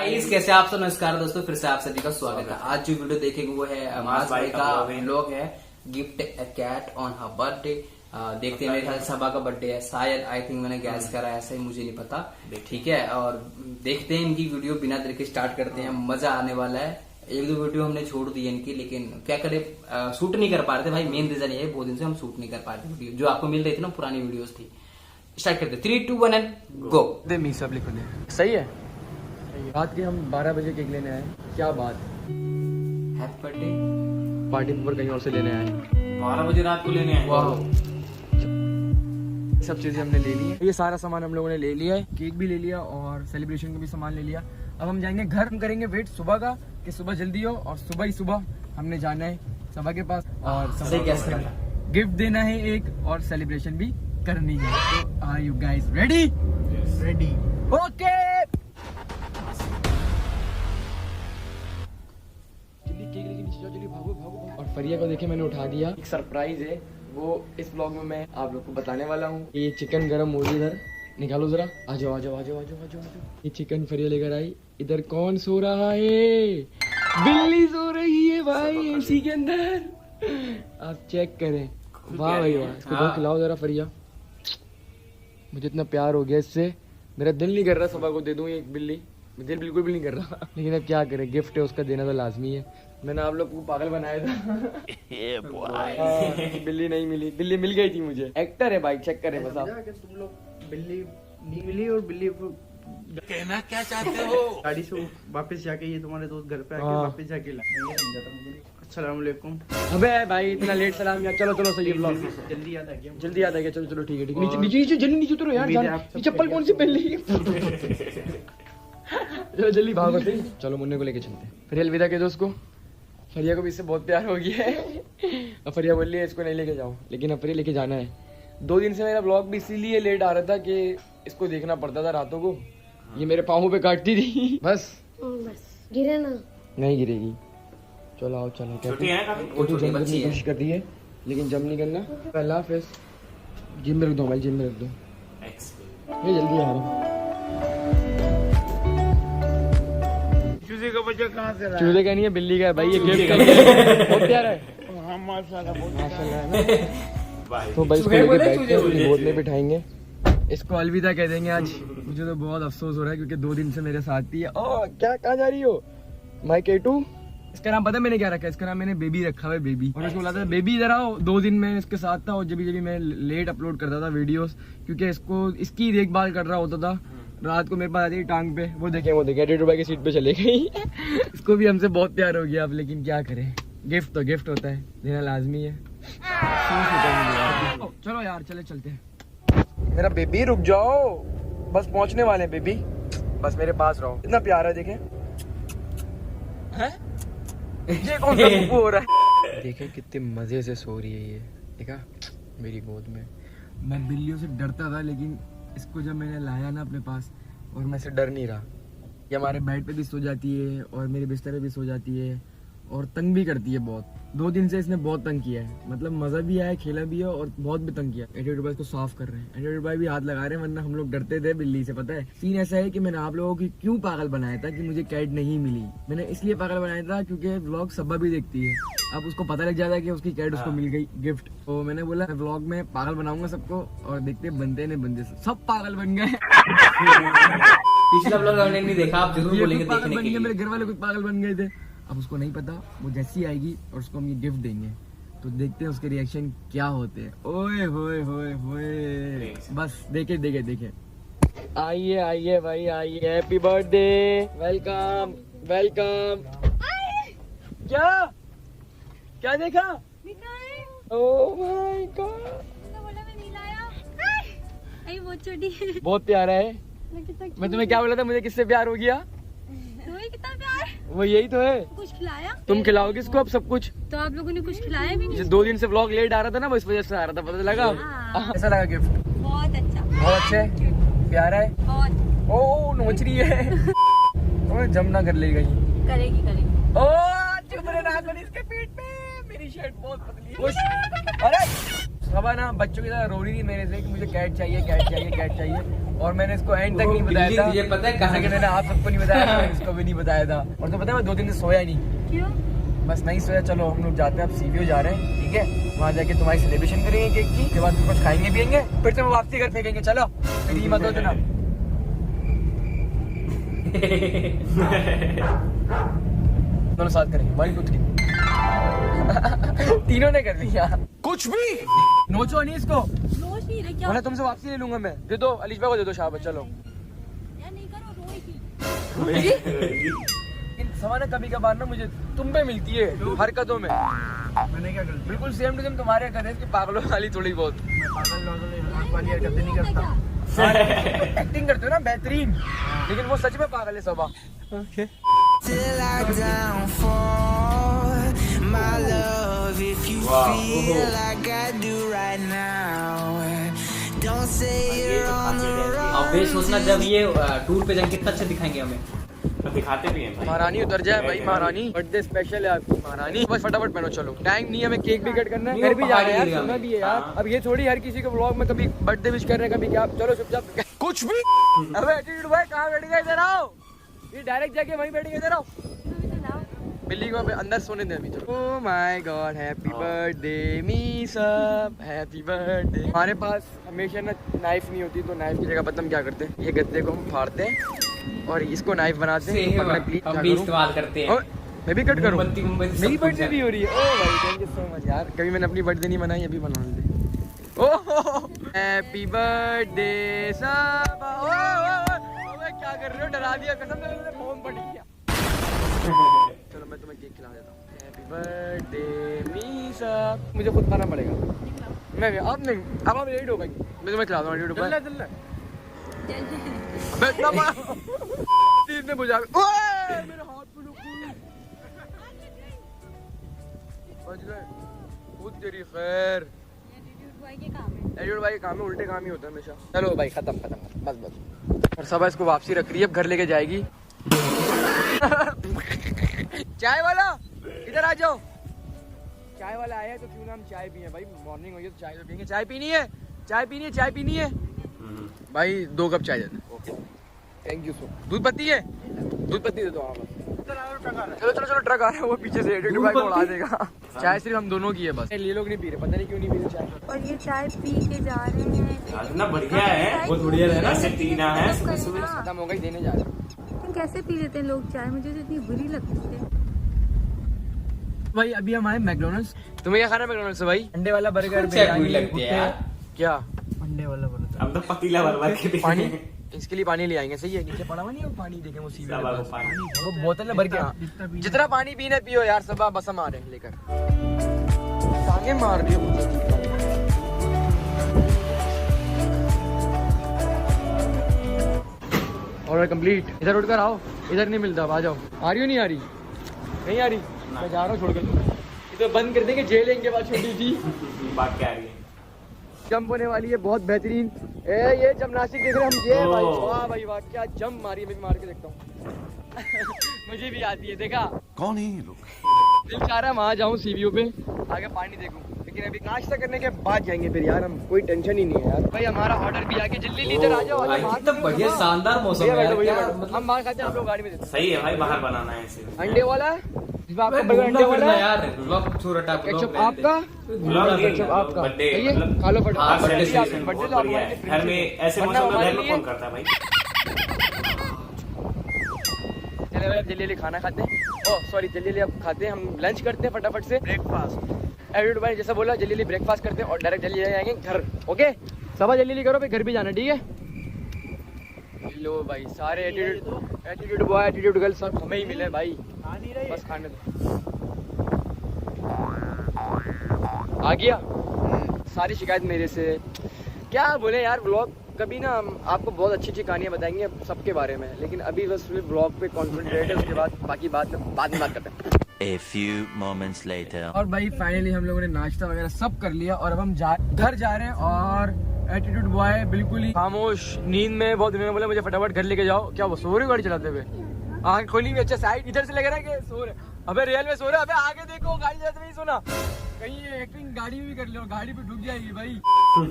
Guys कैसे आप सब। नमस्कार दोस्तों, फिर से आप सभी का स्वागत है। आज जो वीडियो देखेंगे वो है अमास भाई का व्लॉग है, gift a cat on her birthday. देखते हैं, मेरे ख्याल सबा का बर्थडे है शायद, आई थिंक मैंने गैस करा, ऐसा ही मुझे नहीं पता। ठीक है, और देखते हैं इनकी वीडियो, बिना देर के स्टार्ट करते हैं, मजा आने वाला है। एक दो वीडियो हमने छोड़ दी है इनकी, लेकिन क्या करे, शूट नहीं कर पा रहे थे भाई। मेन रीजन ये है, बहुत दिन से हम शूट नहीं कर पा रहे थे वीडियो, जो आपको मिल रही थी ना, पुरानी वीडियोस थी। स्टार्ट करते 3, 2, 1 एंड गो। दे मी सब लिखो दे। सही है। रात के हम 12 बजे केक लेने आए। क्या बात, हैप्पी बर्थडे पार्टी पेपर कहीं और से लेने आए। 12 बजे रात को लेने आए। सब चीजें हमने ले ली है, ये सारा सामान हम लोगों ने ले लिया है। केक भी ले लिया और सेलिब्रेशन का भी सामान ले लिया। अब हम जाएंगे घर, हम करेंगे वेट सुबह का कि सुबह जल्दी हो, और सुबह ही सुबह हमने जाना है सबा के पास और गिफ्ट देना है एक, और सेलिब्रेशन भी करनी है। तो are you guys ready? Ready. Okay. और फरिया को देखे मैंने उठा दिया। एक सरप्राइज है, वो इस व्लॉग में मैं आप लोग को बताने वाला हूँ। ये चिकन गरम हो रही है, इधर निकालो जरा। आ जाओ आ जाओ आ जाओ आ जाओ आ जाओ। ये चिकन फरिया लेकर आई। इधर कौन सो रहा है? बिल्ली सो रही है भाई एसी के अंदर। आप चेक करें। वाह भाई वाह। इसको खिलाओ जरा फरिया। मुझे इतना प्यार हो गया इससे, मेरा दिल नहीं कर रहा सबा को दे दूं एक बिल्ली, दिल बिल्कुल भी नहीं कर रहा। लेकिन अब क्या करें, गिफ्ट है, उसका देना तो लाजमी है। मैंने आप लोग को पागल बनाया था। बिल्ली नहीं मिली, बिल्ली मिल गई थी मुझे। एक्टर है भाई, चेक करें बस आप। तुम लोग बिल्ली नहीं मिली और बिल्ली को कहना क्या चाहते हो? गाड़ी से वापस जाके ये तुम्हारे दोस्त घर पे आके वापस जाके ला, ये समझा था मुझे। अस्सलाम वालेकुम। अबे भाई इतना लेट सलाम यार। चलो चलो सही ब्लॉग जल्दी याद आ गया, जल्दी याद आ गया। चलो चलो ठीक है ठीक है। नीचे नीचे नीचे जल्दी नीचे उतरो यार। ये चप्पल कौन सी पहन ली? चलो जल्दी भागो। चलो मुन्ने को लेके चलते हैं। फिर अलविदा कह दो उसको। फरिया को भी इससे बहुत प्यार हो गया है। अब फरिया बोल रही है इसको नहीं लेके जाओ, लेकिन अब फरिया लेके जाना है। 2 दिन से मेरा ब्लॉग भी इसीलिए लेट आ रहा था कि इसको देखना पड़ता था रातों को। ये मेरे पाँव पे काटती थी। बस गिरे ना, नहीं गिरेगी। चलो आओ चलो। छोटी है काफी, छोटी जम करने की कोशिश करती है, लेकिन जम नहीं करना। पहला फेस जिम में रख दो भाई, जिम में रख दो। ये जल्दी आ रहा। चूजे का बच्चा कहाँ से लाया? चूजे का नहीं है, बिल्ली का है भाई। ये गिफ्ट है, बहुत प्यारा है। हाँ माशाल्लाह, बहुत माशाल्लाह है ना। तो भाई इसको लेके बैठते हैं, अपनी गोद में बिठाएंगे। इसको अलविदा कह देंगे आज। मुझे तो बहुत अफसोस हो रहा है क्योंकि 2 दिन से मेरे साथ थी। ओ क्या कहाँ जा रही हो माई केटू? इसका नाम पता है मैंने क्या रखा है? इसका नाम मैंने बेबी रखा हुआ है, बेबी। और इसको बोला था बेबी इधर आओ। 2 दिन मैं इसके साथ था, और जब मैं लेट अपलोड करता था वीडियोस, क्योंकि इसको इसकी देखभाल कर रहा होता था। रात को मेरे पास आती थी टांग पे। वो देखे 1.5 रुपए की सीट पे चले गई। इसको भी हमसे बहुत प्यार हो गया अब, लेकिन क्या करें, गिफ्ट तो गिफ्ट होता है, देना लाजमी है। चलो यार चले चलते हैं। मेरा बेबी रुक जाओ, बस पहुंचने वाले हैं बेबी, बस मेरे पास रहो। इतना प्यार है, देखें हैं? ये कौन सा बुब्बू हो रहा है? देखें कितने मजे से सो रही है ये, देखा मेरी गोद में। मैं बिल्लियों से डरता था, लेकिन इसको जब मैंने लाया ना अपने पास, और मैं से डर नहीं रहा। ये हमारे बेड पे भी सो जाती है और मेरे बिस्तर पे भी सो जाती है, और तंग भी करती है बहुत। 2 दिन से इसने बहुत तंग किया है, मतलब मजा भी आया, खेला भी है, और बहुत भी तंग किया। एडिटर भाई इसको साफ कर रहे हैं, एडिटर भाई भी हाथ लगा रहे हैं, वरना हम लोग डरते थे बिल्ली से। पता है सीन ऐसा है कि मैंने आप लोगों की क्यों पागल बनाया था कि मुझे कैट नहीं मिली। मैंने इसलिए पागल बनाया था क्योंकि व्लॉग सबा भी देखती है। अब उसको पता लग जाता है कि उसकी कैट उसको मिल गई गिफ्ट। तो मैंने बोला व्लॉग में पागल बनाऊंगा सबको, और देखते बनते नहीं बनते, सब पागल बन गए। पिछला ब्लॉग हमने नहीं देखा, आप जरूर बोलेंगे देखने के लिए। मेरे घर वाले कुछ पागल बन गए थे। अब उसको नहीं पता, वो जैसी आएगी और उसको हम ये गिफ्ट देंगे, तो देखते हैं उसके रिएक्शन क्या होते हैं। ओए होए होए होए, बस देखे देखे देखे। आइए आइए भाई आइए, हैप्पी बर्थडे, वेलकम वेलकम। क्या क्या देखा? ओह माय गॉड, वो छोटी बहुत प्यारा है। मैं तुम्हें क्या बोला था, मुझे किससे प्यार हो गया? कितना प्यार, वो यही तो है। कुछ खिलाया? तुम खिलाओगे इसको अब सब कुछ? तो आप लोगों ने कुछ खिलाया भी नहीं? 2 दिन से व्लॉग लेट आ रहा था ना, इस वजह से आ रहा था, पता लगा। कैसा लगा गिफ्ट? बहुत अच्छा, बहुत अच्छे, प्यारा है बहुत। ओ नोच रही है। ओए जम ना कर ले गई। करेगी करेगी। ओ चुप रहे ना, इसके पीठ पे मेरी शर्ट बहुत पतली है। अरे सबा ना बच्चों की तरह रो रही थी मेरे से कि मुझे कैट चाहिए कैट चाहिए कैट चाहिए। और मैंने इसको एंड तक नहीं बताया था। ये पता है कहाँ कि मैंने आप सबको नहीं बताया था, इसको भी नहीं बताया था। और तो पता है मैं 2 दिन से सोया नहीं, क्यों? बस नहीं सोया। चलो हम लोग जाते हैं, अब सीवीओ जा रहे हैं, ठीक है। वहाँ जाके तुम्हारी सेलिब्रेशन करेंगे केक की, उसके बाद कुछ खाएंगे पियेंगे, फिर से वापसी घर फेंकेंगे। चलो मेरी मत हो ना। दोनों साथ करेंगे, 1 2 3। तीनों ने कर लिया। कुछ भी नोचो नहीं इसको, रोज नहीं रे क्या? वरना तुमसे वापसी ले लूंगा मैं। दे दो अलीशा को, दे दो शाबाश। चलो यार नहीं करो, रोएगी। सवाना कभी कभार ना मुझे तुम पे मिलती है हरकतों में। मैंने क्या गलती? बिल्कुल सेम टू सेम तुम्हारे हरकत है, इसकी पागलों वाली थोड़ी बहुत। मैं पागल वाली हरकतें नहीं करता। एक्टिंग करते हो ना बेहतरीन, लेकिन वो सच में पागल है सबा। Till I downfall, my love, if you feel like I do right now, don't say you're on the wrong. अब वे सोचना जब ये टूर पे जाएंगे कितना अच्छा दिखाएंगे हमें। तो दिखाते भी हैं भाई। महारानी उतर जाए भाई, महारानी बर्थडे स्पेशल है आपकी महारानी। बस फटाफट पहनो, चलो टाइम नहीं है, हमें केक भी कट करना है, नहीं, घर वो भी जाना है यार, पहाड़ी सुनना एरिया भी है यार। अब ये थोड़ी हर किसी को व्लॉग में कभी बर्थडे विश कर रहे हैं, कभी क्या। चलो चुपचाप कुछ भी। अबे एटीट्यूड भाई कहाँ बैठ गए, इधर आओ। ये डायरेक्ट जाके वहीं बैठ गए, इधर आओ। बिल्ली को अंदर सोने दे अभी। Oh my God, happy birthday मी सब, हैप्पी बर्थडे। हमारे पास हमेशा ना नाइफ नहीं होती, तो नाइफ की जगह पता हम क्या करते हैं, ये गद्दे को हम फाड़ते हैं और इसको नाइफ बनाते हैं। पकड़ा प्लीज, हम भी इस्तेमाल करते हैं। और मैं भी कट करूँ, मोमबत्ती मोमबत्ती मेरी सब कुछ बर्थडे है। भी हो रही है। ओह भाई थैंक यू सो मच यार, कभी मैंने अपनी बर्थडे नहीं मनाई, अभी मना दे। ओह हैप्पी बर्थडे सब। ओए क्या कर रहे हो, डरा दिया कसम से, फोन पड़ गया। चलो मैं तुम्हें केक खिला देता हूँ। हैप्पी बर्थडे मी सब। मुझे खुद खाना पड़ेगा। मैं अब नहीं, अब आप लेट हो भाई, मैं तुम्हें खिला दूँगा। चल अबे इतना बड़ा तीन ने बुझा। ओए मेरे हाथ पे बच गए। खुद तेरी खैर। एटीट्यूड भाई काम में उल्टे काम ही होता है हमेशा। चलो भाई खत्म खत्म बस बस। और सब इसको वापसी रख रही है, अब घर लेके जाएगी। चाय वाला इधर आ जाओ। चाय वाला आया है तो क्यों ना हम चाय पिए भाई, मॉर्निंग हो गई तो चाय तो पियेंगे। चाय पीनी है, चाय पीनी है, चाय पीनी है भाई। 2 कप चाय दे दो। ओके थैंक यू सो। दूध पत्ती है, दूध पत्ती दे दो। हाँ बस चलो चलो चलो, ट्रक आ रहा है वो पीछे से, एटीट्यूड भाई को उड़ा देगा। चाय सिर्फ हम दोनों की है बस, ये लोग नहीं पी रहे, पता नहीं क्यों नहीं पी रहे चाय। और ये चाय पी के जा रहे हैं। इतना बढ़िया है, बहुत बढ़िया है ना। ऐसे पीना है। खत्म हो गई, देने जा रहे हैं। तुम कैसे पी लेते हैं लोग चाय? मुझे तो इतनी बुरी लगती है। भाई अभी हम आए मैकडोनल्ड्स। तुम्हें क्या खाना है मैकडोनल्ड्स से भाई? अंडे वाला बर्गर, चाय बुरी लगती है यार। क्या अंडे वाला बोला अब तो पतीला भर के भी पानी, इसके लिए पानी ले आएंगे। सही है, नीचे पड़ा हुआ नहीं है वो पानी, देखें वो सीधा सबा को पानी। वो बोतल में भर के। हाँ जितना पानी पीने पियो यार, सब बस हम आ रहे हैं लेकर। टांगे मार रही हो मुझे। Order complete. इधर उठ कर आओ, इधर नहीं मिलता, अब आ जाओ। आ रही हो नहीं आ रही? नहीं आ रही, मैं जा रहा हूँ छोड़ कर। इधर बंद कर देंगे जेल इनके बाद, छोटी सी बात क्या आ रही है। जंप होने वाली है बहुत बेहतरीन। ये जिम्नास्टिक देख रहे हैं हम। ये भाई वाह भाई वाह, क्या जंप मारी है। मैं भी मार के देखता हूँ। मुझे भी आती है, देखा। कौन है ये लोग? दिल चाह रहा है वहाँ जाऊँ सीवीओ पे, आगे पानी देखूं, लेकिन अभी नाश्ता करने के बाद जाएंगे फिर यार। हम कोई टेंशन ही नहीं है यार। भाई हमारा ऑर्डर भी आके जल्दी लीजिए, आ जाओ। भाई कितना बढ़िया शानदार मौसम है यार। क्या मतलब हम बाहर खाते हैं, आप लोग गाड़ी में देते सही है भाई, बाहर बनाना है इसे। हैं। अंडे वाला इसमें आपका घूमना बर्गर, अंडे फिरना वाला यार, व्लॉग छोड़ हटा, केचप आपका, केचप आपका। बर्थडे ये मतलब खा लो फटाफट। हाँ, बर्थडे celebration बर्थडे बहुत तो बढ़िया है। घर में ऐसे वरना मौसम में हमारे घर में लिए- कौन करता है भाई। चले भाई अब जल्दी जल्दी खाना खाते हैं। ओह सॉरी, जल्दी जल्दी अब खाते हैं, हम लंच करते हैं फटाफट से। ब्रेकफास्ट। एटीट्यूड भाई जैसा बोला, जल्दी जल्दी ब्रेकफास्ट करते हैं और डायरेक्ट जल्दी जाएंगे घर। ओके सब जल्दी जल्दी करो, फिर घर भी जाना, ठीक है। लो भाई सारे एटीट्यूड बॉय, एटीट्यूड गर्ल सब हमें ही मिले भाई, आ नहीं रही बस खाने दो। आ गया, सारी शिकायत मेरे से। क्या बोले यार, व्लॉग कभी ना हम आपको बहुत अच्छी अच्छी कहानियां बताएंगे सबके बारे में, लेकिन अभी बस व्लॉग पे कॉन्सेंट्रेट है, उसके बाद बाकी बाद में बात करते हैं। A few moments later. और भाई फाइनली हम लोगों ने नाश्ता वगैरह सब कर लिया और अब हम घर जा रहे हैं। और एटीट्यूड बॉय बिल्कुल ही खामोश नींद में बहुत दिन में बोला मुझे फटाफट घर लेके जाओ। क्या वो सो रहे गाड़ी चलाते हुए? आँख खोली हुई, अच्छा साइड इधर से लग रहा है कि सो रहे। अबे रियल में सो रहे, अबे आगे देखो, गाड़ी चलाते नहीं सोना। कहीं ये एक्टिंग गाड़ी में भी कर लो, गाड़ी पे डूब जाएगी भाई।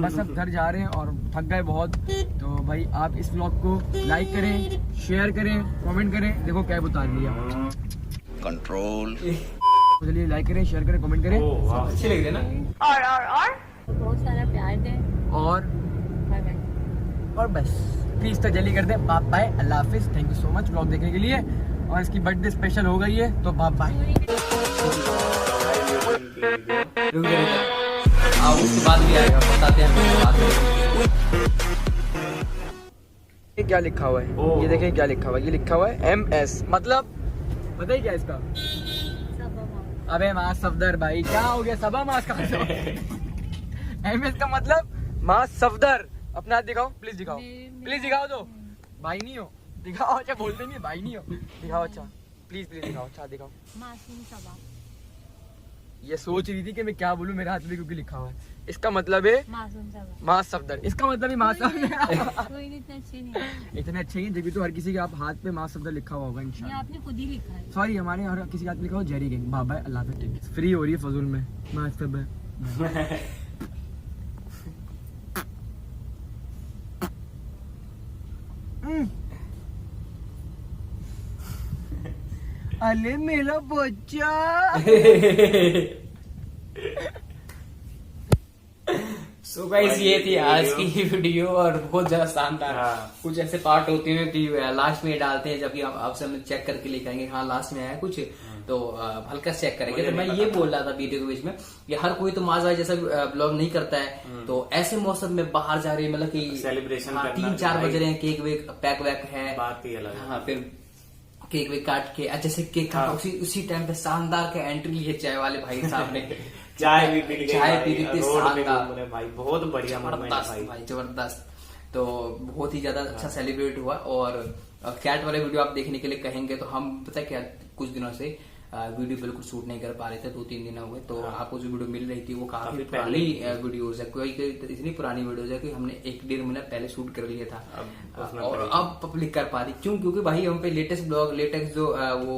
बस अब घर जा रहे हैं और थक गए बहुत, तो भाई आप इस व्लॉग को लाइक करें, शेयर करें, कमेंट करें। देखो कैब उतार लिया, Control. चलिए लाइक करें, शेयर करें, कमेंट करें अच्छी लग रही है ना। और बहुत सारा प्यार दें। और बाय बाय। और बस प्लीज तो जल्दी कर दें। बाय बाय, अल्लाह हाफिज, thank you so much vlog देखने के लिए। और इसकी बर्थडे स्पेशल हो गई है तो बाय बाय। रुक जाओ, उसके बाद भी आएगा, बताते हैं हम बाद में। ये क्या लिखा हुआ है, ओह। ये देखें क्या लिखा हुआ है। ये लिखा हुआ है MS, मतलब बताइए क्या इसका। अबे माँ सफदर भाई, क्या हो गया, सबा मास कहाँ से MS का मतलब माँ सफदर। अपना हाथ दिखाओ, प्लीज दिखाओ, प्लीज दिखाओ। तो भाई नहीं हो, दिखाओ। अच्छा बोलते नहीं भाई नहीं हो, दिखाओ। अच्छा प्लीज प्लीज दिखाओ, अच्छा दिखाओ। मासूम सबा। ये सोच रही थी कि मैं क्या बोलूं, मेरे हाथ में क्योंकि लिखा हुआ है। इसका मतलब है मासूम सबा। माँ सफदर, इसका मतलब ही माँ सफदर। कोई नहीं, इतने अच्छे नहीं है। इतने अच्छे ही जब तो हर किसी के आप हाथ पे माँ सफदर लिखा हुआ होगा ये इंशाल्लाह। आपने खुद ही लिखा है। सॉरी, हमारे हर किसी के हाथ में लिखा हो जेरी गैंग। बाय बाय, अल्लाह हाफिज़, टेक केयर। फ्री हो रही है फजूल में माँ सफदर। अले मेरा बच्चा। सो गाइस, ये थी आज की वीडियो और बहुत ज्यादा शानदार। हाँ। कुछ ऐसे पार्ट होते हैं कि लास्ट में डालते हैं, जबकि आपसे हम चेक करके लिखाएंगे हाँ लास्ट में आया कुछ, तो हल्का चेक करेंगे। तो मैं ये बोल रहा था वीडियो के बीच में, ये हर कोई तो माज भाई जैसा ब्लॉग नहीं करता है, तो ऐसे मौसम में बाहर जा रही है, मतलब कि सेलिब्रेशन हाँ, करना 3-4 भाई। बज रहे हैं, केक वेक पैक वैक है, बात ही अलग है। हाँ, फिर केक वेक काट के जैसे केक काटा, उसी टाइम पे शानदार का एंट्री है चाय वाले भाई साहब ने। चाय भी पी ली, चाय पी ली थी, रोड पे शानदार। घूम रहे भाई, बहुत बढ़िया मोमेंट है जबरदस्त भाई। भाई, जबरदस्त। तो बहुत ही ज्यादा अच्छा सेलिब्रेट हुआ। और कैट वाले वीडियो आप देखने के लिए कहेंगे तो हम पता है क्या, कुछ दिनों से वीडियो बिल्कुल शूट नहीं कर पा रहे थे, 2-3 दिन हो गए। तो आपको जो वीडियो मिल रही थी वो काफी पुरानी वीडियोज है, कोई इतनी पुरानी वीडियोज है कि हमने 1-1.5 महीना पहले शूट कर लिया था और अब पब्लिक कर पा रही। क्यों? क्योंकि भाई हम पे लेटेस्ट ब्लॉग, लेटेस्ट जो वो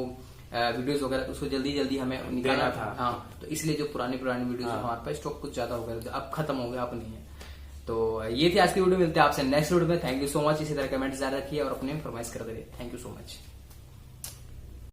वीडियोस वगैरह उसको जल्दी हमें निकालना था। हाँ, तो इसलिए जो पुरानी वीडियोस हमारे पास स्टॉक कुछ ज्यादा हो गया, अब खत्म हो गया, अब नहीं है। तो ये थी आज की वीडियो, मिलते हैं आपसे नेक्स्ट वीडियो में। Thank you so much. इसी तरह कमेंट जारी रखिए और अपने फरमाइश करते रहिए। Thank you so much.